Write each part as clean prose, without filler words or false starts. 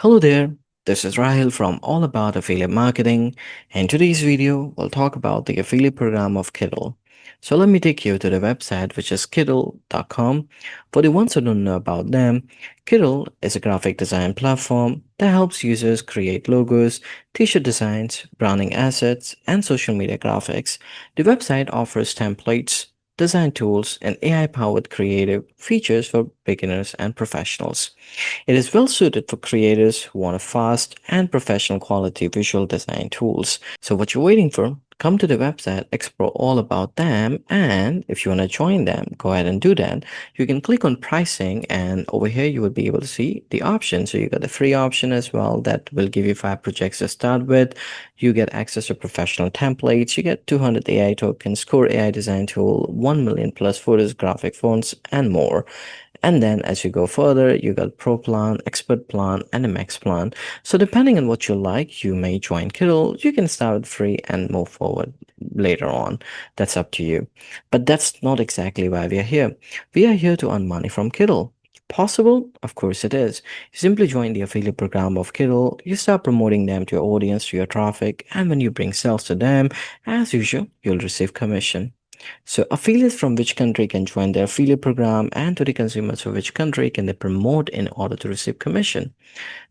Hello there, this is Rahil from All About Affiliate Marketing. In today's video, we'll talk about the affiliate program of Kittl. So let me take you to the website, which is kittl.com. For the ones who don't know about them, Kittl is a graphic design platform that helps users create logos, t-shirt designs, branding assets, and social media graphics. The website offers templates, design tools, and AI-powered creative features for beginners and professionals. It is well suited for creators who want a fast and professional quality visual design tools. So what you're waiting for? Come to the website, explore all about them, and if you want to join them, go ahead and do that. You can click on pricing, and over here you will be able to see the options. So you got the free option as well that will give you 5 projects to start with. You get access to professional templates. You get 200 AI tokens, core AI design tool, 1 million plus photos, graphic fonts, and more. And then as you go further, you got Pro plan, Expert plan, and a Max plan. So depending on what you like, you may join Kittl. You can start with free and move forward later on. That's up to you. But that's not exactly why we are here. We are here to earn money from Kittl. Possible? Of course it is. You simply join the affiliate program of Kittl, you start promoting them to your audience, to your traffic, and when you bring sales to them, as usual, you'll receive commission. So affiliates from which country can join their affiliate program, and to the consumers of which country can they promote in order to receive commission.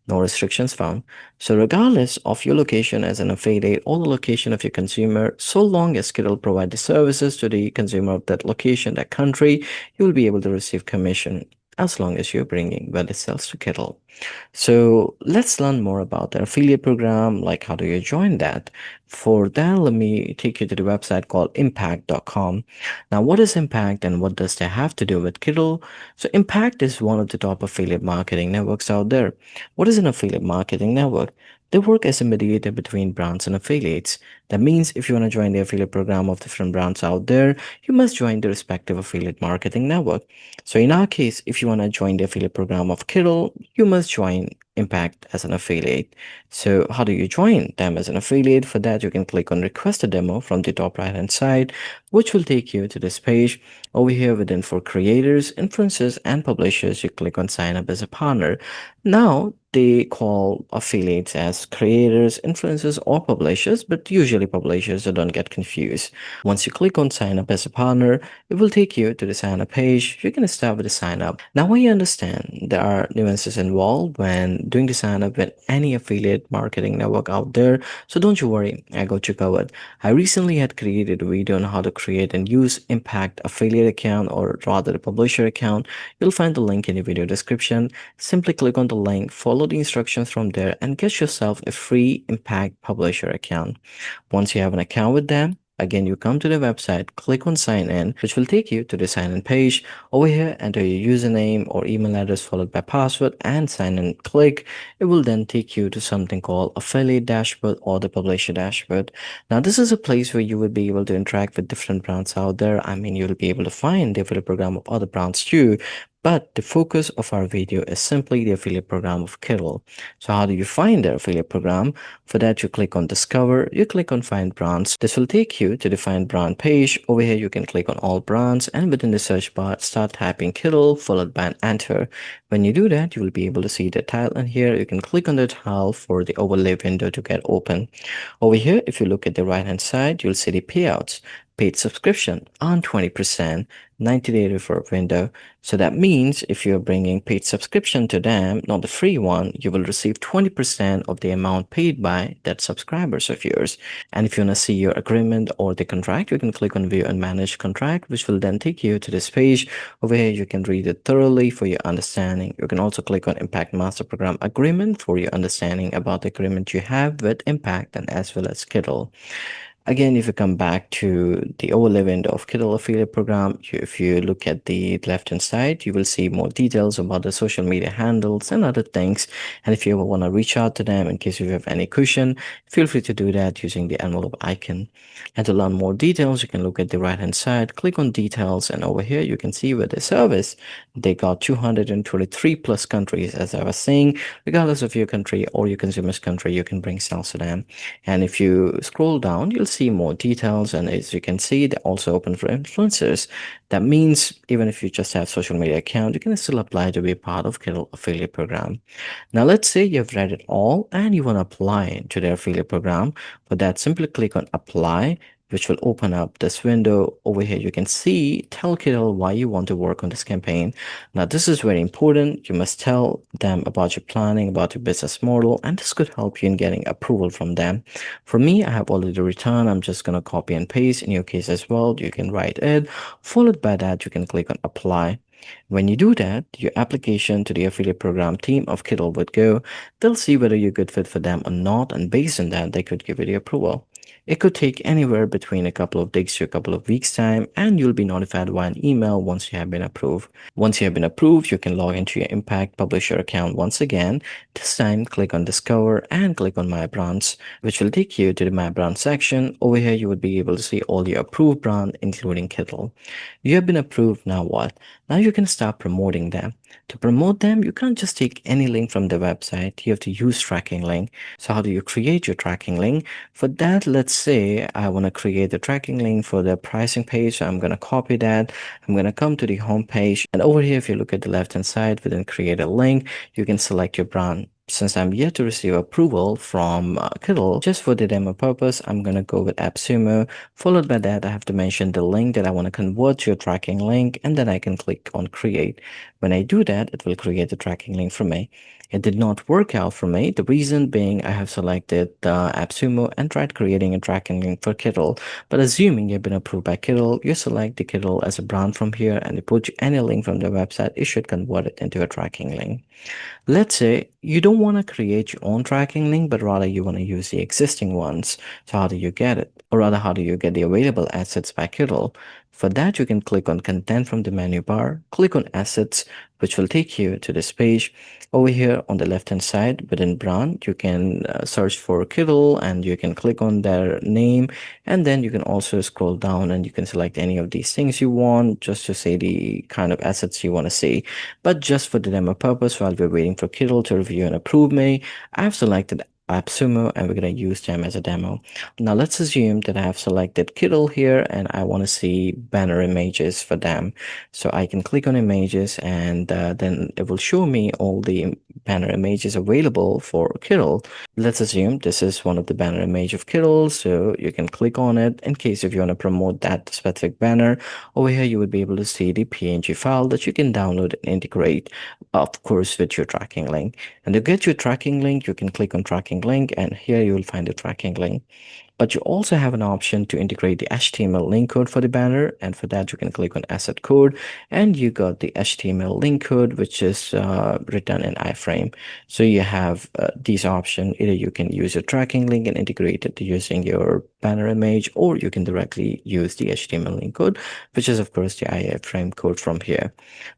No restrictions found. So regardless of your location as an affiliate or the location of your consumer, so long as Kittl provide the services to the consumer of that location, that country, you will be able to receive commission as long as you're bringing valid sales to Kittl. So let's learn more about the affiliate program, like how do you join that? For that, let me take you to the website called impact.com. Now, what is Impact and what does that have to do with Kittl? So Impact is one of the top affiliate marketing networks out there. What is an affiliate marketing network? They work as a mediator between brands and affiliates. That means if you want to join the affiliate program of different brands out there, you must join the respective affiliate marketing network. So in our case, if you want to join the affiliate program of Kittl, you must join Impact as an affiliate. So how do you join them as an affiliate? For that, you can click on request a demo from the top right hand side, which will take you to this page. Over here within for creators, influencers, and publishers, you click on sign up as a partner. Now they call affiliates as creators, influencers, or publishers, but usually publishers, so don't get confused. Once you click on sign up as a partner, it will take you to the sign up page. You can start with the sign up. Now, when you understand there are nuances involved when doing the sign up with any affiliate marketing network out there, so don't you worry, I got you covered. I recently had created a video on how to create and use Impact affiliate account, or rather the publisher account. You'll find the link in the video description. Simply click on the link, follow the instructions from there, and get yourself a free Impact publisher account. Once you have an account with them, again, you come to the website, click on sign in, which will take you to the sign in page. Over here, enter your username or email address followed by password and sign in. Click. It will then take you to something called affiliate dashboard or the publisher dashboard. Now, this is a place where you will be able to interact with different brands out there. I mean, you'll be able to find the affiliate program of other brands too. But the focus of our video is simply the affiliate program of Kittl. So how do you find the affiliate program? For that, you click on Discover, you click on Find Brands. This will take you to the Find Brand page. Over here, you can click on All Brands, and within the search bar, start typing Kittl followed by an Enter. When you do that, you will be able to see the tile in here. You can click on the tile for the overlay window to get open. Over here, if you look at the right hand side, you'll see the payouts. Paid subscription on 20%, 90-day referral window. So that means if you're bringing paid subscription to them, not the free one, you will receive 20% of the amount paid by that subscribers of yours. And if you want to see your agreement or the contract, you can click on view and manage contract, which will then take you to this page. Over here, you can read it thoroughly for your understanding. You can also click on Impact Master Program Agreement for your understanding about the agreement you have with Impact and as well as Kittl. Again, if you come back to the overlay window of Kittl affiliate program, if you look at the left-hand side, you will see more details about the social media handles and other things. And if you ever want to reach out to them in case you have any question, feel free to do that using the envelope icon. And to learn more details, you can look at the right-hand side, click on details, and over here you can see with the service, they got 223 plus countries, as I was saying. Regardless of your country or your consumer's country, you can bring sales to them. And if you scroll down, you'll see see more details, and as you can see, they're also open for influencers. That means even if you just have social media account, you can still apply to be part of Kittl affiliate program. Now, let's say you've read it all and you want to apply to their affiliate program. For that, simply click on apply, which will open up this window. Over here, you can see tell Kittl why you want to work on this campaign. Now, this is very important. You must tell them about your planning, about your business model, and this could help you in getting approval from them. For me, I have already returned. I'm just going to copy and paste. In your case as well, you can write it. Followed by that, you can click on apply. When you do that, your application to the affiliate program team of Kittl would go. They'll see whether you're a good fit for them or not, and based on that, they could give you the approval. It could take anywhere between a couple of days to a couple of weeks' time, and you'll be notified via an email once you have been approved. Once you have been approved, you can log into your Impact Publisher account once again. This time, click on Discover and click on My Brands, which will take you to the My Brand section. Over here, you would be able to see all your approved brand, including Kittl. You have been approved, now what? Now you can start promoting them. To promote them, you can't just take any link from the website. You have to use tracking link. So how do you create your tracking link? For that, let's say I want to create the tracking link for the pricing page. So I'm going to copy that. I'm going to come to the home page. And over here, if you look at the left hand side, within create a link, you can select your brand. Since I'm yet to receive approval from Kittl, just for the demo purpose, I'm going to go with AppSumo. Followed by that, I have to mention the link that I want to convert to a tracking link, and then I can click on create. When I do that, it will create the tracking link for me. It did not work out for me. The reason being I have selected AppSumo and tried creating a tracking link for Kittl. But assuming you've been approved by Kittl, you select the Kittl as a brand from here and you put any link from the website, it should convert it into a tracking link. Let's say you don't want to create your own tracking link, but rather you want to use the existing ones. So how do you get it? Or rather, how do you get the available assets by Kittl? For that, you can click on Content from the menu bar, click on Assets, which will take you to this page. Over here on the left-hand side, within brand, you can search for Kittl and you can click on their name. And then you can also scroll down and you can select any of these things you want just to say the kind of assets you want to see. But just for the demo purpose, while we're waiting for Kittl to review and approve me, I've selected AppSumo and we're going to use them as a demo. Now let's assume that I have selected Kittl here and I want to see banner images for them. So I can click on images and then it will show me all the banner images available for Kittl. Let's assume this is one of the banner image of Kittl. So you can click on it in case if you want to promote that specific banner. Over here, you would be able to see the PNG file that you can download and integrate, of course, with your tracking link. And to get your tracking link, you can click on tracking link and here you will find the tracking link. But you also have an option to integrate the HTML link code for the banner. And for that, you can click on asset code and you got the HTML link code, which is written in iframe. So you have these options. Either you can use your tracking link and integrate it using your banner image, or you can directly use the HTML link code, which is of course the iframe code from here.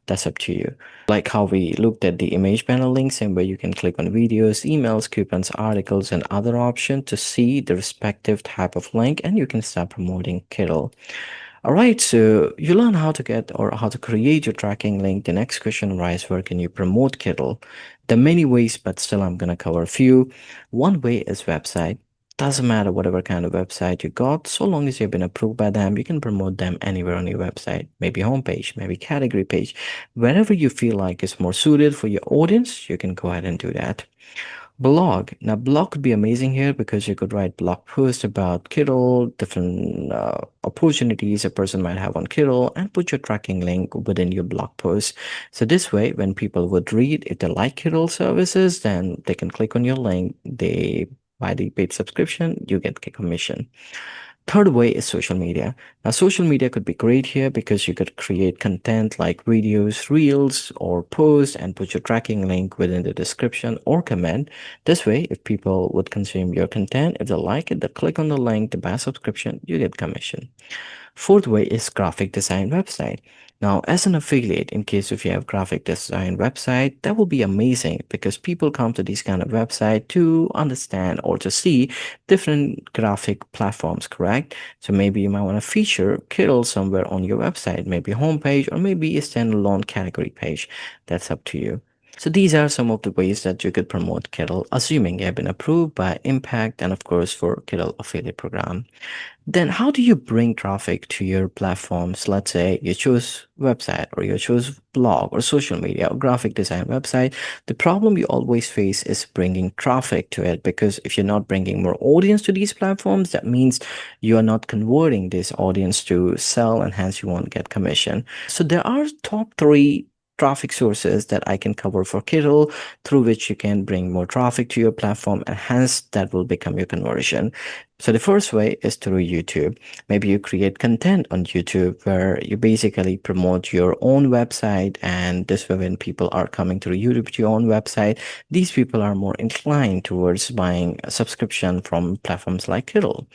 That's up to you. Like how we looked at the image banner links and where you can click on videos, emails, coupons, articles, and other options to see the respective type of link, and you can start promoting Kittl. All right, so you learn how to get or how to create your tracking link. The next question arises, where can you promote Kittl? There are many ways, but still I'm going to cover a few. One way is website. Doesn't matter whatever kind of website you got, so long as you've been approved by them, you can promote them anywhere on your website. Maybe homepage, maybe category page. Wherever you feel like is more suited for your audience, you can go ahead and do that. Blog. Now, blog could be amazing here because you could write blog posts about Kittl, different opportunities a person might have on Kittl, and put your tracking link within your blog post. So this way, when people would read, if they like Kittl services, then they can click on your link. They buy the paid subscription, you get a commission. Third way is social media. Now, social media could be great here because you could create content like videos, reels, or posts and put your tracking link within the description or comment. This way, if people would consume your content, if they like it, they click on the link to buy a subscription, you get commission. Fourth way is graphic design website. Now, as an affiliate, in case if you have graphic design website, that will be amazing because people come to these kind of website to understand or to see different graphic platforms, correct? So maybe you might want to feature Kittl somewhere on your website, maybe homepage or maybe a standalone category page. That's up to you. So these are some of the ways that you could promote Kittl, assuming you have been approved by Impact and of course for Kittl affiliate program. Then how do you bring traffic to your platforms? Let's say you choose website or you choose blog or social media or graphic design website. The problem you always face is bringing traffic to it, because if you're not bringing more audience to these platforms, that means you are not converting this audience to sell, and hence you won't get commission. So there are top three traffic sources that I can cover for Kittl, through which you can bring more traffic to your platform, and hence that will become your conversion. So the first way is through YouTube. Maybe you create content on YouTube where you basically promote your own website, and this way when people are coming through YouTube to your own website, these people are more inclined towards buying a subscription from platforms like Kittl.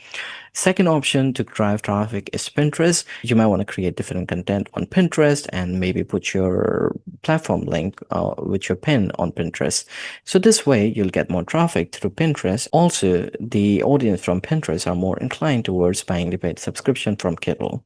Second option to drive traffic is Pinterest. You might want to create different content on Pinterest and maybe put your platform link with your pin on Pinterest. So this way you'll get more traffic through Pinterest. Also, the audience from Pinterest are more inclined towards buying the paid subscription from Kittl.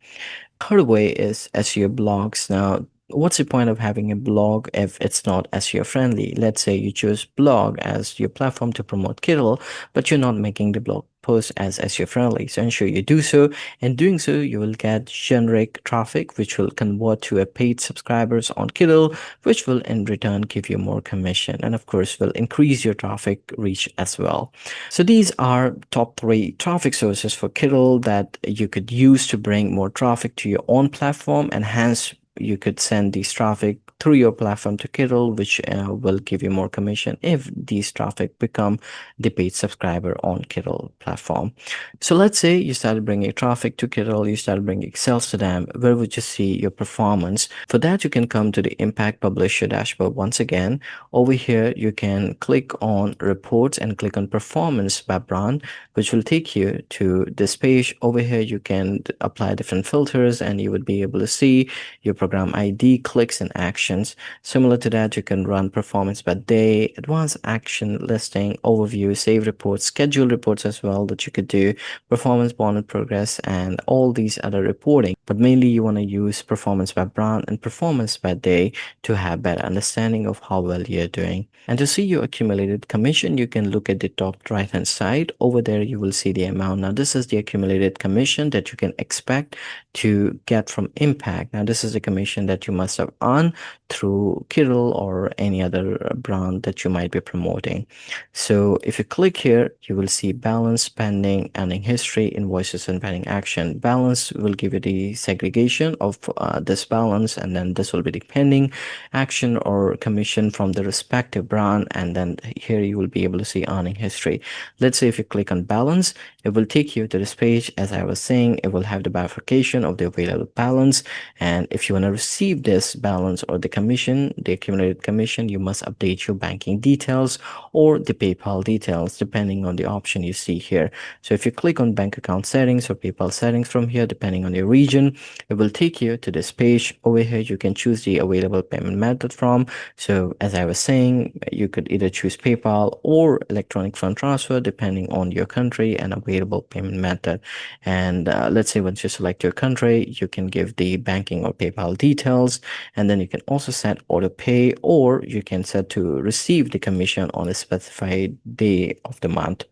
Third way is SEO blogs. Now, what's the point of having a blog if it's not SEO friendly? Let's say you choose blog as your platform to promote Kittl, but you're not making the blog post as SEO friendly. So ensure you do so. In doing so, you will get generic traffic, which will convert to a paid subscribers on Kittl, which will in return give you more commission, and of course will increase your traffic reach as well. So these are top three traffic sources for Kittl that you could use to bring more traffic to your own platform, and hence you could send these traffic through your platform to Kittl, which will give you more commission if these traffic become the paid subscriber on Kittl platform. So let's say you started bringing traffic to Kittl, you started bringing sales to them. Where would you see your performance? For that, you can come to the Impact Publisher dashboard once again. Over here, you can click on reports and click on performance by brand, which will take you to this page. Over here, you can apply different filters and you would be able to see your program ID, clicks, and actions. Similar to that, you can run performance by day, advanced action listing, overview, save reports, schedule reports as well that you could do, performance bond progress, and all these other reporting. But mainly you want to use performance by brand and performance by day to have better understanding of how well you're doing. And to see your accumulated commission, you can look at the top right hand side. Over there, you will see the amount. Now, this is the accumulated commission that you can expect to get from Impact. Now, this is the commission that you must have earned through Kittl or any other brand that you might be promoting. So if you click here, you will see balance, pending, earning history, invoices, and pending action. Balance will give you the segregation of this balance, and then this will be the pending action or commission from the respective brand, and then here you will be able to see earning history. Let's say if you click on balance, it will take you to this page. As I was saying, it will have the bifurcation of the available balance, and if you want to receive this balance or the commission, the accumulated commission, you must update your banking details or the PayPal details depending on the option you see here. So if you click on bank account settings or PayPal settings from here, depending on your region, it will take you to this page. Over here you can choose the available payment method from. So as I was saying, you could either choose PayPal or electronic fund transfer depending on your country and available payment method. And let's say once you select your country, you can give the banking or PayPal details, and then you can also set auto pay, or you can set to receive the commission on a specified day of the month.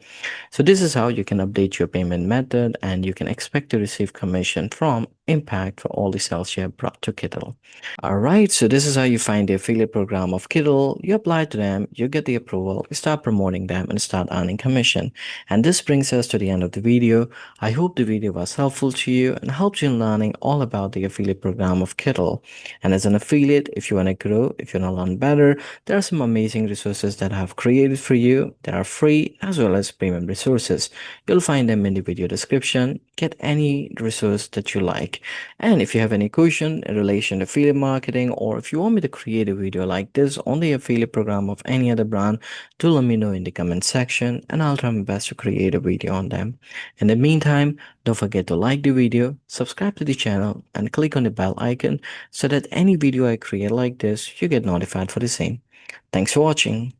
So this is how you can update your payment method, and you can expect to receive commission from Impact for all the sales you have brought to Kittl. All right, so this is how you find the affiliate program of Kittl. You apply to them, you get the approval, you start promoting them, and start earning commission. And this brings us to the end of the video. I hope the video was helpful to you and helped you in learning all about the affiliate program of Kittl. And as an affiliate, if you want to grow, if you want to learn better, there are some amazing resources that I have created for you. They are free as well as premium resources. You'll find them in the video description. Get any resource that you like. And if you have any question in relation to affiliate marketing, or if you want me to create a video like this on the affiliate program of any other brand, do let me know in the comment section and I'll try my best to create a video on them. In the meantime, don't forget to like the video, subscribe to the channel, and click on the bell icon so that any video I create like this, you get notified for the same. Thanks for watching.